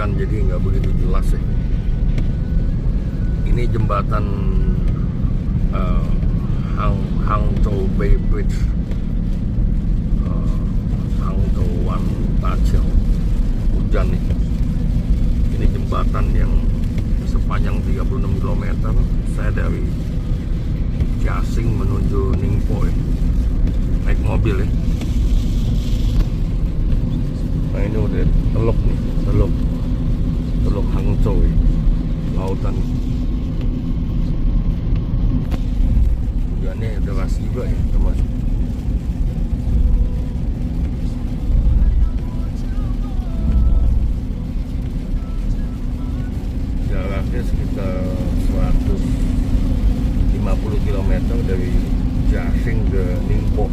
hujan jadi nggak begitu jelas ya. Ini jembatan Hangzhou Bay Bridge, Hangzhou Wantachel. Hujan nih. Ini jembatan yang sepanjang 36 km. Saya dari Jiaxing menuju Ningpo ya. Naik mobil ya. Nah ini udah teluk nih, teluk Hangzhou ya. Lautan. Hujannya deras juga ya teman. Jaraknya sekitar 150 km dari Jiaxing ke Ningpo.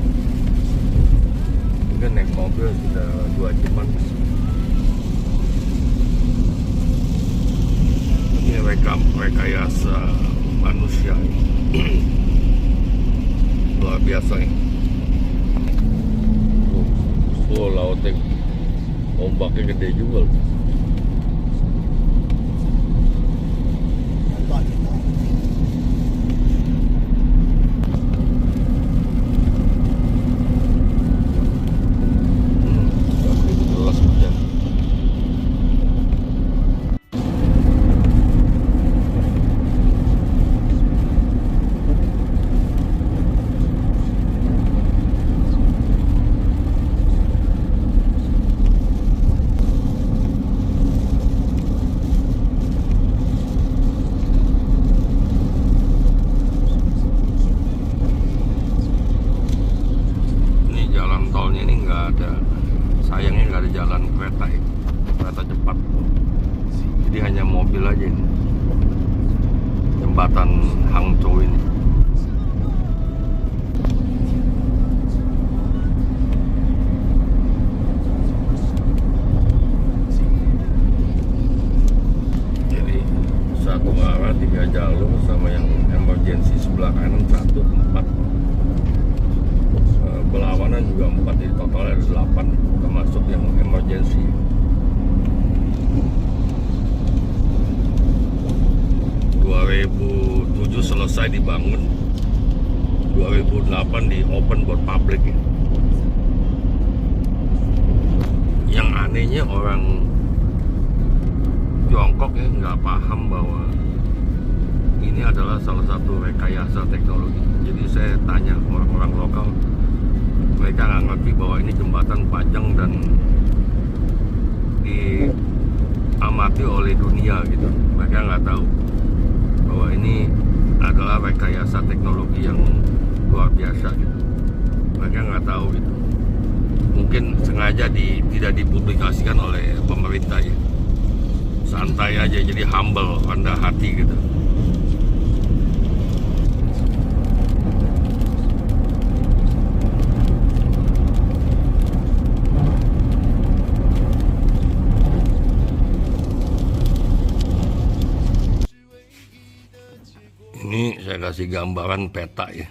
Mungkin naik mobil sudah 2 jaman. Ini rekayasa manusia. Luar biasa ya. Lautnya ombaknya gede juga. Sayangnya nggak ada jalan kereta ya, kereta cepat. Jadi hanya mobil aja ini. Jembatan Hangzhou ini. Jadi satu arah 3 jalur sama yang emergency sebelah kanan 1, 4. Berlawanan juga 4, jadi totalnya ada 8 termasuk yang emergency. ...2007 selesai dibangun, 2008 di open buat publik ya. Yang anehnya orang Tiongkok ya nggak paham bahwa ini adalah salah satu rekayasa teknologi. Jadi saya tanya orang-orang lokal, mereka nggak ngerti bahwa ini jembatan panjang dan diamati oleh dunia gitu. Mereka nggak tahu bahwa ini adalah rekayasa teknologi yang luar biasa gitu. Mereka nggak tahu gitu. Mungkin sengaja tidak dipublikasikan oleh pemerintah ya. Santai aja, jadi humble, rendah hati gitu. Ini saya kasih gambaran peta ya.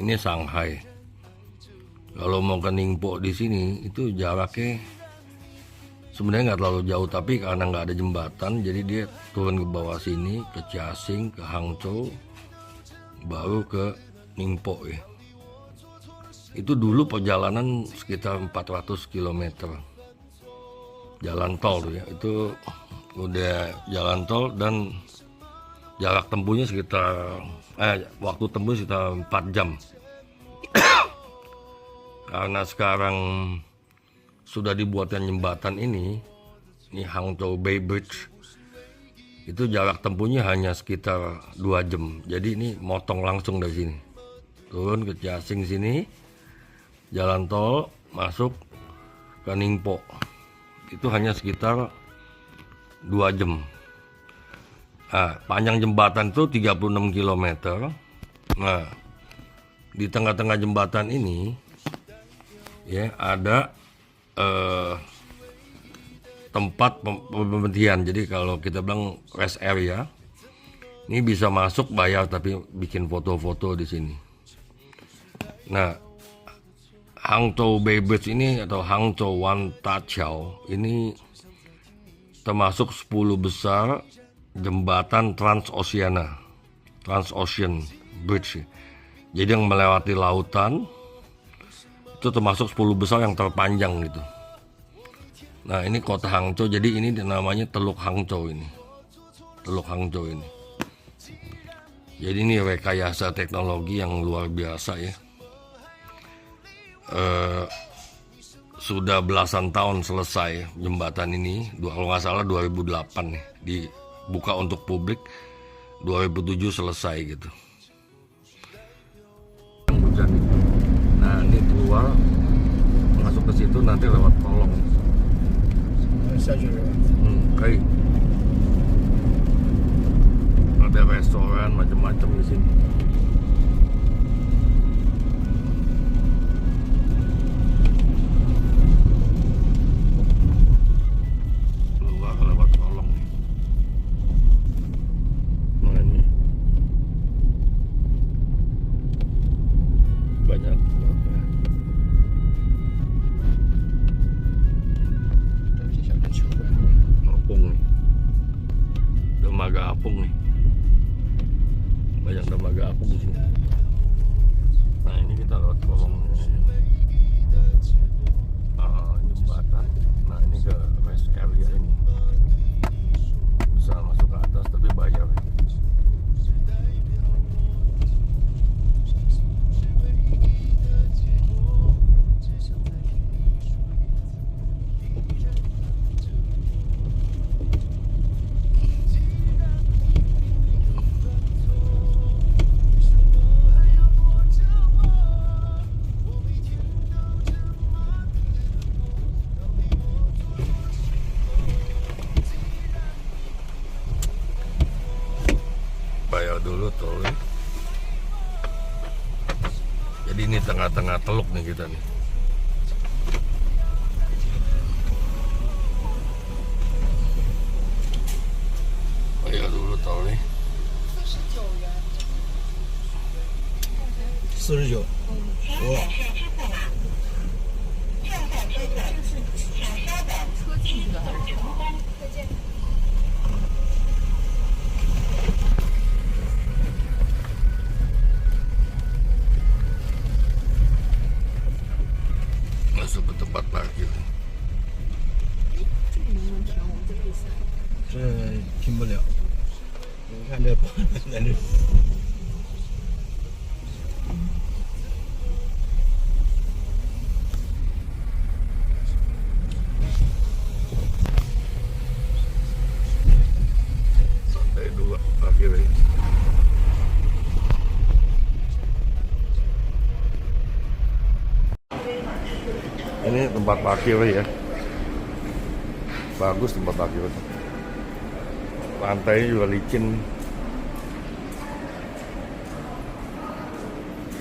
Ini Shanghai. Kalau mau ke Ningpo di sini itu jaraknya sebenarnya nggak terlalu jauh, tapi karena nggak ada jembatan, jadi dia turun ke bawah sini, ke Jiaxing, ke Hangzhou, baru ke Ningpo ya. Itu dulu perjalanan sekitar 400 km. Jalan tol tuh ya. Itu udah jalan tol dan jarak tempuhnya sekitar waktu tempuh sekitar 4 jam. Karena sekarang sudah dibuatkan jembatan ini Hangzhou Bay Bridge, itu jarak tempuhnya hanya sekitar 2 jam. Jadi ini motong langsung dari sini, turun ke Jiaxing sini, jalan tol masuk ke Ningpo, itu hanya sekitar 2 jam. Nah, panjang jembatan itu 36 km. Nah, di tengah-tengah jembatan ini ya ada tempat pemberhentian. Jadi kalau kita bilang rest area, ini bisa masuk bayar tapi bikin foto-foto di sini. Nah, Hangzhou Bay Bridge ini atau Hangzhou Wantachel ini termasuk 10 besar jembatan Transocean Bridge. Jadi yang melewati lautan itu termasuk 10 besar yang terpanjang gitu. Nah ini kota Hangzhou, jadi ini namanya Teluk Hangzhou ini. Jadi ini rekayasa teknologi yang luar biasa ya. Sudah belasan tahun selesai jembatan ini, kalau nggak salah 2008 nih, dibuka untuk publik, 2007 selesai gitu. Hujan. Nah ini keluar, masuk ke situ nanti lewat kolong. Oke. Ada restoran macam-macam di sini. Keluar lewat kolong nih. Nah ini banyak apung nih, dermaga apung nih. Banyak dermaga apung di sini. Nah ini kita lewat kolongnya, jembatan. Nah ini ke rest area ini, bisa masuk ke atas tapi bayar. Bayar dulu tol. Jadi ini tengah-tengah teluk nih kita nih. Bayar dulu tol nih. 49。哇！Masuk ke tempat parkir. 这停不了。你看这在这。 Santai dua parkir ini. Ini tempat parkir ya. Bagus tempat parkir itu. Lantainya juga licin.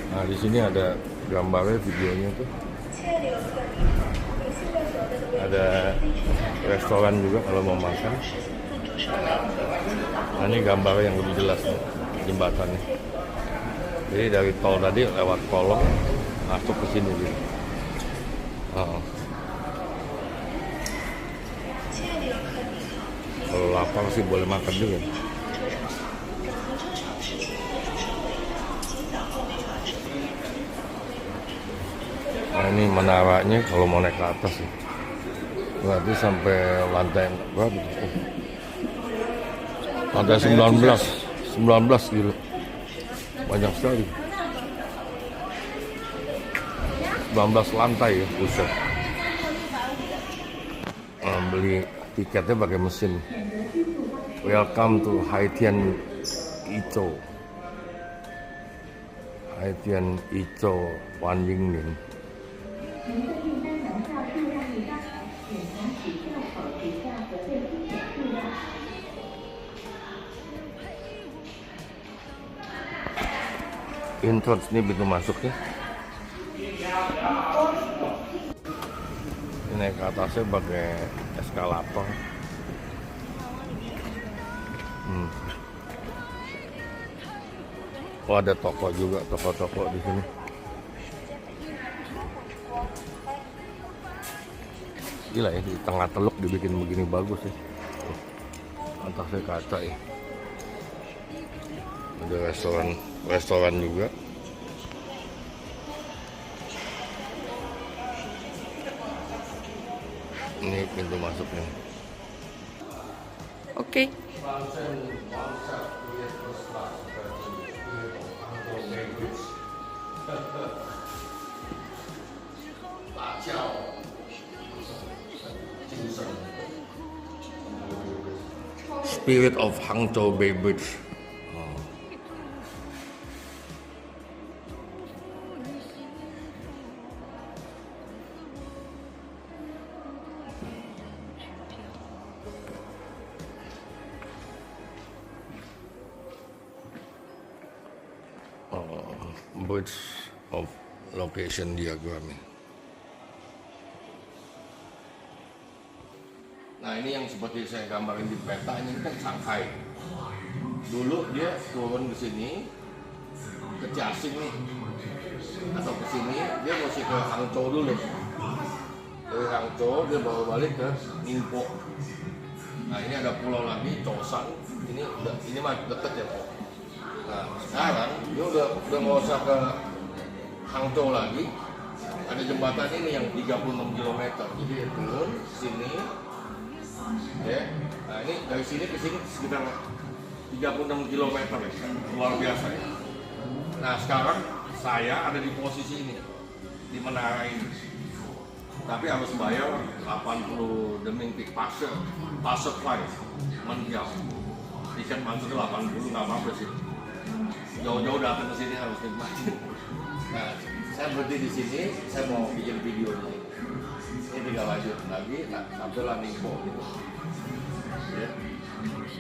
Nah di sini ada gambarnya, videonya tuh. Ada restoran juga kalau mau makan. Nah ini gambarnya yang lebih jelas nih, jembatannya. Jadi dari tol tadi lewat kolong masuk ke sini gitu. Kalau lapar sih boleh makan juga. Nah ini menaranya kalau mau naik ke atas sih. Berarti sampai lantai berapa tuh? Lantai 19 gitu. Banyak sekali. 19 lantai ya, buset. Beli tiketnya pakai mesin. Welcome to Haitian Icho. Haitian Icho Wanjingning. Entrance ini pintu masuknya. Ini naik ke atasnya pakai eskalator. Oh ada toko juga, toko-toko di sini. Gila ya, di tengah teluk dibikin begini bagus ya. atasnya kaca ya. Ada restoran juga. Ini pintu masuknya. Oke. Spirit of Hangzhou Bay Bridge. Bridge of location diagram. Nah, ini yang seperti saya gambarin di peta, ini kan Shanghai. Dulu dia turun ke sini, ke Jiaxing nih, atau ke sini, dia mesti ke Hangzhou dulu. Dari Hangzhou dia bawa balik ke Ningpo. Nah, ini ada pulau lagi, Choushan. Ini mah deket ya, Pak. Nah, sekarang dia udah nggak usah ke Hangzhou lagi. Ada jembatan ini yang 36 km. Jadi turun sini. Ya. Nah, ini dari sini ke sini sekitar 36 km ya. Luar biasa ya. Nah, sekarang saya ada di posisi ini, di menara ini. Tapi harus bayar 80 deming tik passer price mendiam. Tiket masuk 80 nggak apa-apa sih. Jauh-jauh datang ke sini harus nikmatin. Nah, saya berhenti di sini, saya mau bikin video ini. Ini tinggal lanjut lagi, sampailah Ningpo gitu. Ya.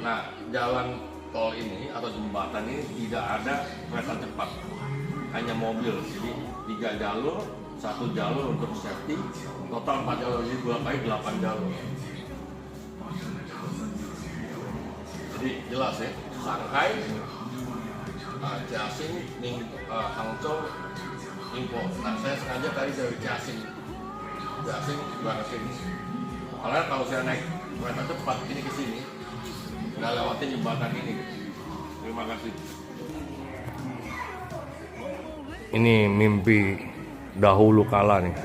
Nah, jalan tol ini atau jembatan ini tidak ada kereta cepat, hanya mobil. Jadi 3 jalur, 1 jalur untuk safety, total 4 jalur, jadi 2 kali 8 jalur. Jadi jelas ya, Shanghai, Jiaxing, Hangzhou, Ningpo. Nah, saya sengaja tadi dari Jiaxing ke sini. Karena kalau saya naik kereta cepat ini ke sini, nggak lewatin jembatan ini. Terima kasih. Ini mimpi dahulu kala nih.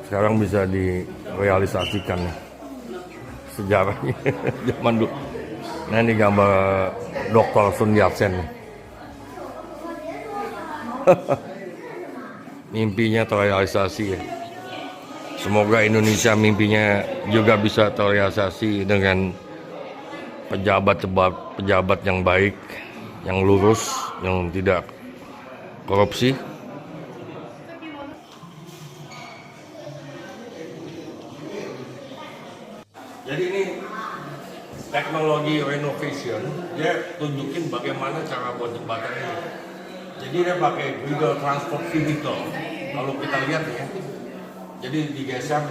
Sekarang bisa direalisasikan nih. Sejarahnya zaman dulu. Nah, ini gambar Dr. Sun Yat-sen. Mimpinya terrealisasi ya. Semoga Indonesia mimpinya juga bisa terrealisasi dengan pejabat yang baik, yang lurus, yang tidak korupsi. Jadi ini teknologi renovation, dia tunjukin bagaimana cara buat jembatan ini. Jadi dia pakai Google Transport Vehicle. Kalau kita lihat ya, jadi digeser.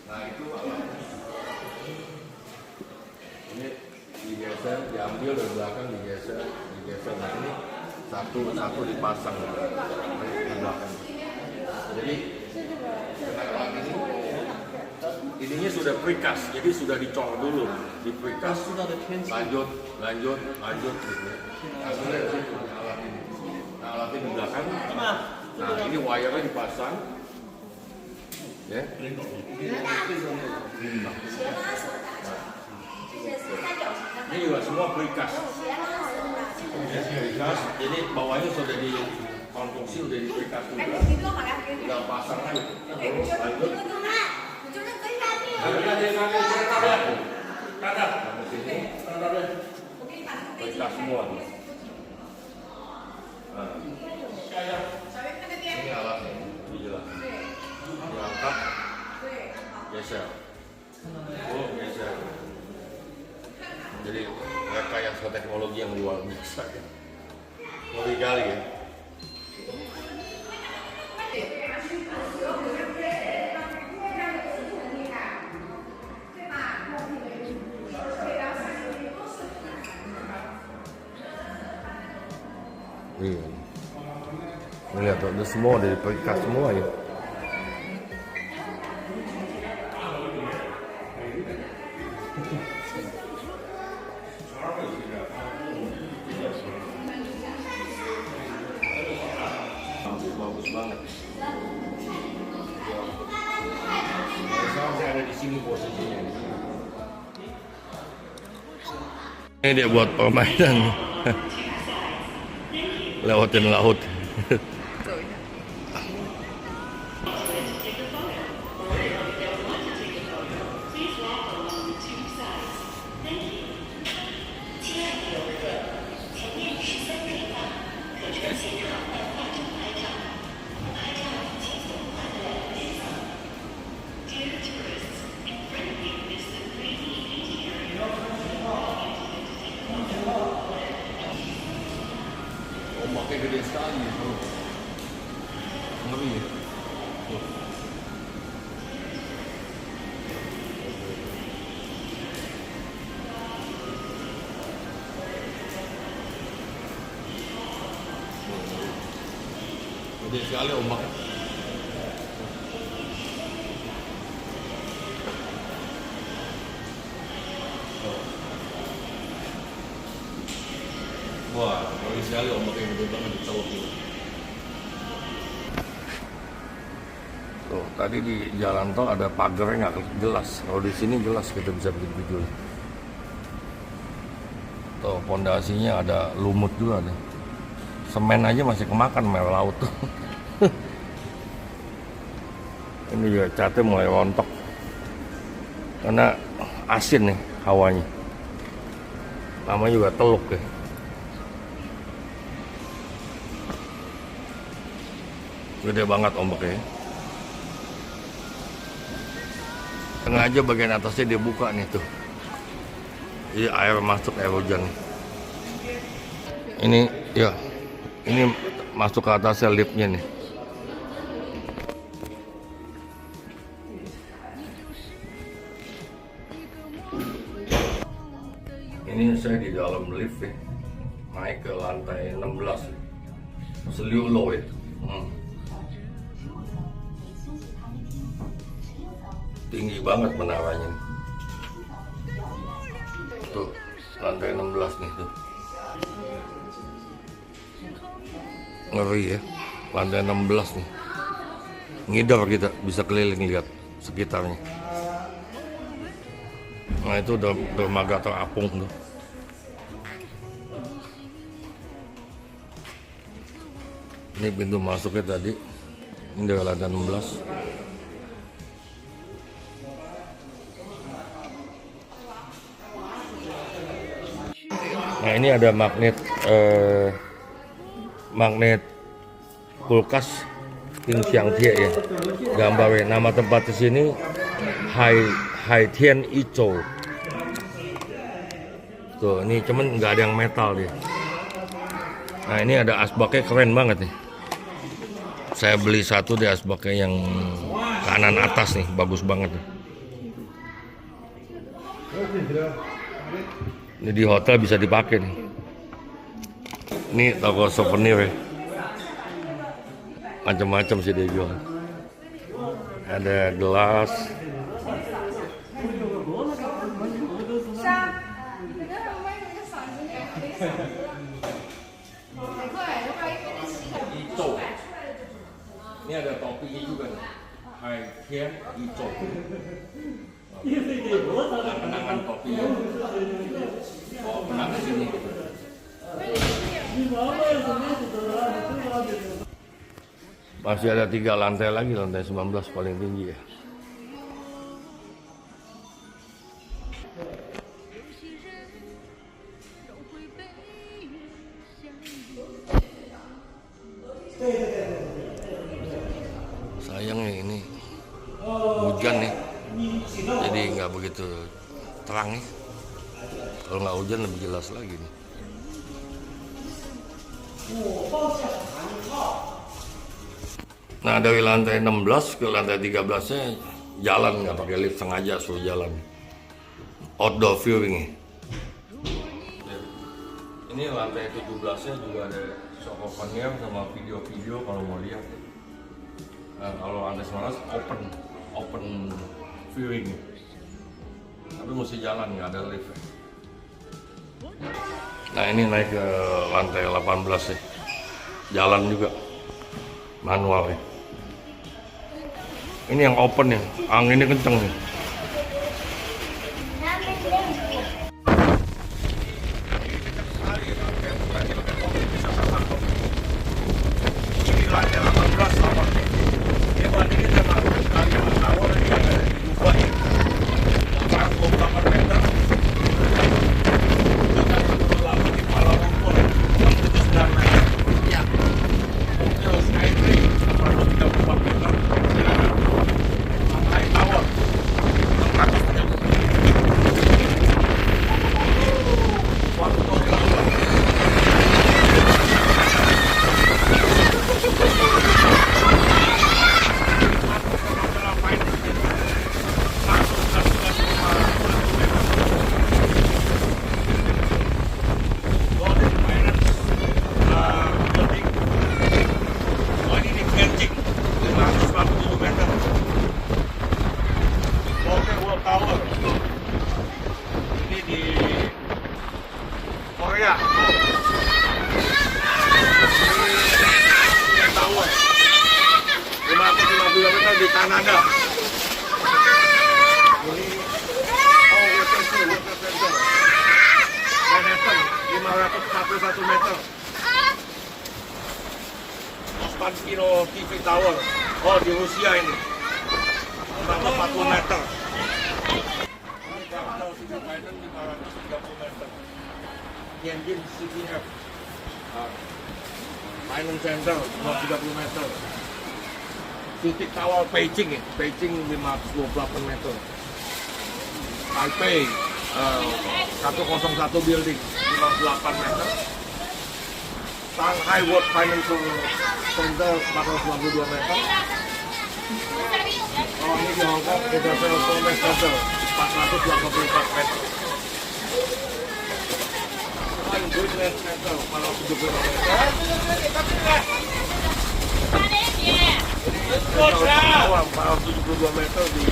Nah, itu ini digeser, diambil dari belakang, digeser. Nah, ini satu dipasang di belakang. Jadi ininya sudah precast, jadi sudah dicor dulu, di precast, lanjut gitu. Alatnya di belakang. Nah, ini wire-nya dipasang, ya. Ini juga semua precast. Jadi bawahnya sudah dikonstruksi, sudah di precast juga. Tinggal pasang aja. Lanjut. Precast semua. Ini alatnya, ini jelas. Diangkat, geser. Geser. Jadi rekayasa teknologi yang luar biasa ya. Ngeri kali ya. Iya. Lihat tuh, semua dari precast semua ya. banget. Sekarang saya ada di sini posisinya. Ini dia buat permainan. Lewatin laut. Ombaknya gede sekali. Ngeri ya. Gede sekali ombaknya. Wah, ngeri sekali ombaknya gede banget di Teluk ini. Tuh, tadi di jalan tol ada pagarnya nggak jelas. Kalau di sini jelas kita bisa bikin video. Tuh, pondasinya ada lumut juga nih. Semen aja masih kemakan sama laut tuh. Ini juga catnya mulai rontok karena asin nih hawanya. Namanya juga Teluk ya. Gede banget ombaknya. Sengaja bagian atasnya dia buka nih tuh. Jadi air masuk, air hujan. Ini ya, ini masuk ke atasnya liftnya nih. Ini saya di dalam lift ya, naik ke lantai 16. Seliu low ya. Tinggi banget menaranya. Tuh, lantai 16 nih tuh. Ngeri ya, lantai 16 nih. Ngidar kita, bisa keliling lihat sekitarnya. Nah itu dermaga terapung tuh. Ini pintu masuknya tadi. Ini dari lantai 16. Nah ini ada magnet magnet kulkas King Xiangtie ya, gambarnya. Nama tempat di sini Hai Tian Ico. Tuh ini cuman nggak ada yang metal dia. Nah ini ada asbaknya keren banget nih. Saya beli satu di asbaknya yang kanan atas nih, bagus banget nih. Ini di hotel bisa dipakai nih. Ini toko souvenir ya. Macam-macam sih dia jual. Ada gelas. Ico. Ini ada topinya juga nih. Hai Tian Ico. Kenangan topinya. Oh, pernah ke sini. Masih ada 3 lantai lagi, lantai 19 paling tinggi ya. Sayangnya ini hujan nih, jadi nggak begitu terang nih. Kalau nggak hujan lebih jelas lagi nih. Nah dari lantai 16 ke lantai 13-nya jalan, nggak pakai lift, sengaja suruh jalan. Outdoor viewing. Ini lantai 17-nya juga ada souvenir sama video-video kalau mau lihat. Nah, kalau lantai 19 open viewing. Tapi mesti jalan, nggak ada lift. Nah ini naik ke lantai 18 ya. Jalan juga. manual ya. Ini yang open ya, anginnya kenceng nih. Korea. Ini tower. 550 meter di Kanada. Ini water center. Manhattan 541 meter. Ostankino TV Tower. Oh, di Rusia ini. 440 meter. Ini Capital City Biden 530 meter. Tianjin CTF Finance Center 230 meter. Civic Tower Beijing ya, Beijing 528 meter. Taipei 101 building 58 meter. Shanghai World Financial Center 492 meter. Oh, ini di Hong Kong International Commerce Center 484 meter. Goodland Center 470 meter. Tower 472 meter di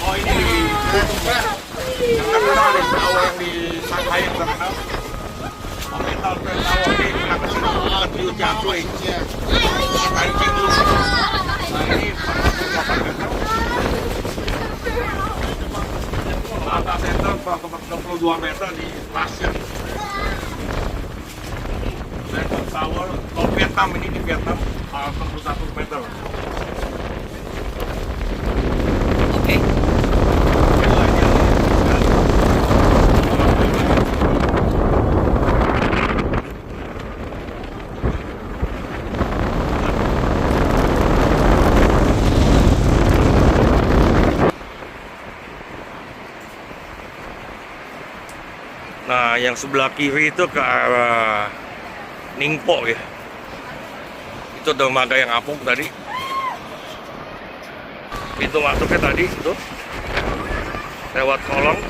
Oh, ini di yang terkenal di tower yang di Shanghai yang terkenal. Oriental Trade Tower ini kenapa sih Liu Jianshui Taiping dulu. Nah, ini 408 meter. Lata Center 462 meter di Rusia. Central Tower, oh Vietnam ini di Vietnam 61 meter. Oke. Nah, yang sebelah kiri itu ke arah Ningpo ya. Itu dermaga yang apung tadi. Pintu masuknya tadi itu lewat kolong.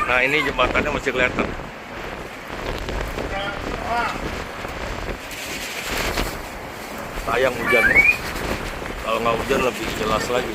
Nah, ini jembatannya masih kelihatan. Sayang hujan. Kalau nggak hujan lebih jelas lagi.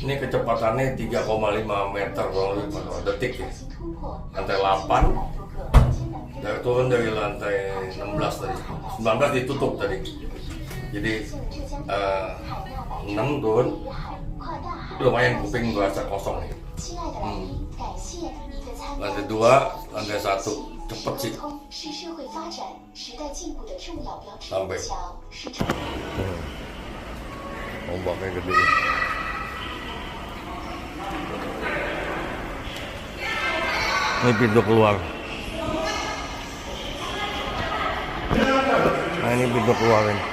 Ini kecepatannya 3,5 meter kurang lebih per detik ya. Lantai 8 dari turun dari lantai 16 tadi. 19 ditutup tadi. Jadi 6 turun. Lumayan kuping berasa kosong nih. Lantai 2, lantai 1 cepet sih. Sampai. Ombaknya gede. Ini pintu keluar. Nah, ini pintu keluar ini.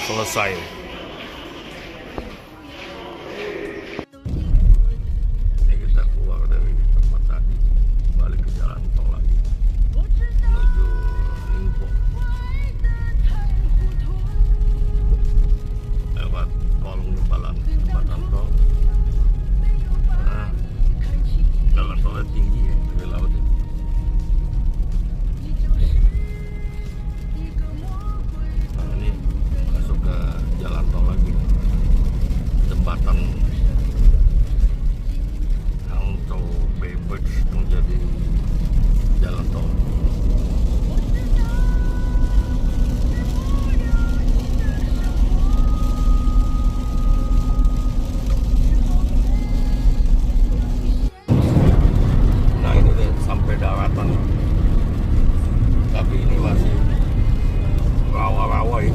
Selesai. Ini kita keluar dari tinggi ya dari laut ya. Nah, ini masuk ke jalan tol lagi, jembatan Hangzhou Bay Bridge menjadi jalan tol. Nah ini udah sampai daratan, tapi ini masih rawa-rawa ya,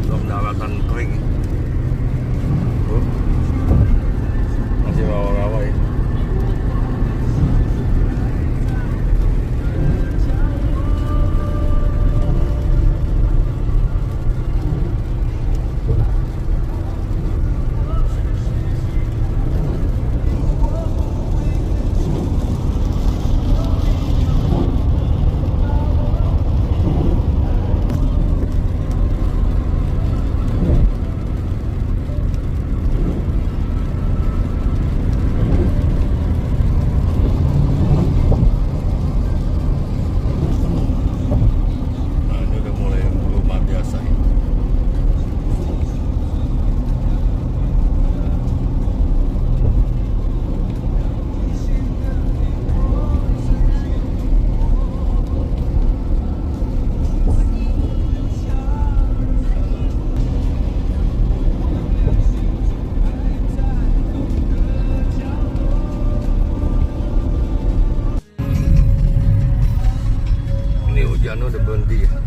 belum daratan kering. Masih rawa-rawa ya. Nah ini udah mulai rumah biasa ya. Ini hujan udah berhenti ya.